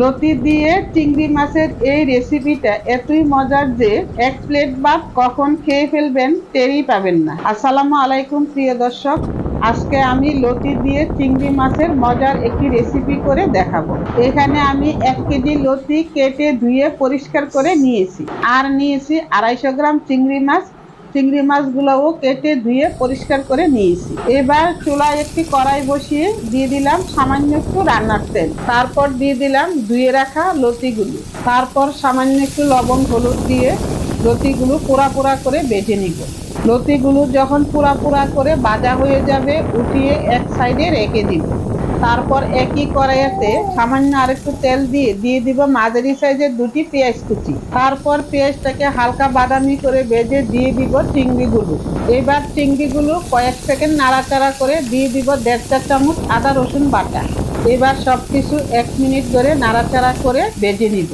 লতি দিয়ে চিংড়ি মাছের এই রেসিপিটা এতই মজার যে এক প্লেট ভাত কখন খেয়ে ফেলবেন টেরই পাবেন না। আসসালামু আলাইকুম প্রিয় দর্শক, আজকে আমি লতি দিয়ে চিংড়ি মাছের মজার একটি রেসিপি করে দেখাবো। এখানে আমি 1 কেজি লতি কেটে ধুয়ে পরিষ্কার করে নিয়েছি, আর নিয়েছি 250 গ্রাম চিংড়ি মাছ। চিংড়ি মাছগুলোও কেটে ধুয়ে পরিষ্কার করে নিয়েছি। এবার চুলায় একটি কড়াই বসিয়ে দিয়ে দিলাম সামান্য একটু রান্নার তেল, তারপর দিয়ে দিলাম ধুয়ে রাখা লতিগুলো, তারপর সামান্য একটু লবণ হলুদ দিয়ে লতিগুলো পোড়া পোড়া করে ভেজে নিব। লতিগুলো যখন পোড়া পোড়া করে ভাজা হয়ে যাবে উঠিয়ে এক সাইডে রেখে দিব। তারপর একই কড়াইতে সামান্য আরেকটু তেল দিয়ে দিয়ে দিব মাঝারি সাইজের 2টি পেঁয়াজ কুচি। তারপর পেঁয়াজটাকে হালকা বাদামি করে ভেজে দিয়ে দিব চিংড়িগুলো। এবার চিংড়িগুলো কয়েক সেকেন্ড নাড়াচাড়া করে দিয়ে দিব 1.5 চা চামচ আদা রসুন বাটা। এবার সবকিছু 1 মিনিট ধরে নাড়াচাড়া করে ভেজে নিব।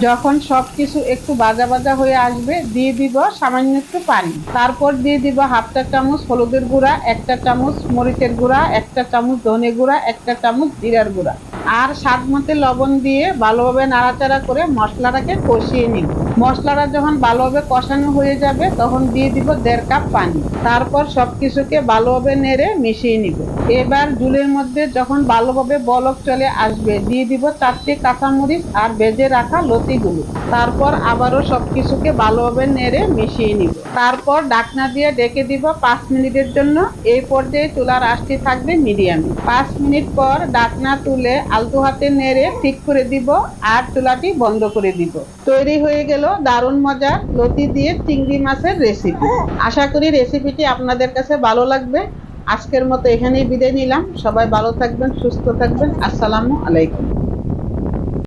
যখন সবকিছু একটু ভাজা ভাজা হয়ে আসবে দিয়ে দিব সামান্য একটু পানি। তারপর দিয়ে দিব 1/2 চা চামচ হলুদের গুঁড়া, 1 চা চামচ মরিচের গুঁড়া, 1 চা চামচ ধনে গুঁড়া, 1 চা চামচ জিরার গুঁড়া, আর স্বাদ মতো লবণ দিয়ে ভালোভাবে নাড়াচাড়া করে মশলাটাকে কষিয়ে নিব। মশলাটা যখন ভালোভাবে কষানো হয়ে যাবে তখন দিয়ে দিব 1.5 কাপ পানি। তারপর সবকিছুকে ভালোভাবে নেড়ে মিশিয়ে নিব। এবার ঝুলের মধ্যে যখন ভালোভাবে বলক চলে আসবে দিয়ে দিব 4টি কাঁচামরিচ আর ভেজে রাখা লতিগুলো। তারপর আবারও সবকিছুকে ভালোভাবে নেড়ে মিশিয়ে নিব। তারপর ঢাকনা দিয়ে ঢেকে দিব 5 মিনিটের জন্য। এই পর্যায়ে চুলার আঁচটি থাকবে মিডিয়ামে। 5 মিনিট পর ঢাকনা তুলে আলতো হাতে নেড়ে ঠিক করে দিব আর চুলাটি বন্ধ করে দিব। তৈরি হয়ে গেল দারুণ মজার লতি দিয়ে চিংড়ি মাছের রেসিপি। আশা করি রেসিপিটি আপনাদের কাছে ভালো লাগবে। আজকের মতো এখানেই বিদায় নিলাম। সবাই ভালো থাকবেন, সুস্থ থাকবেন। আসসালামু আলাইকুম।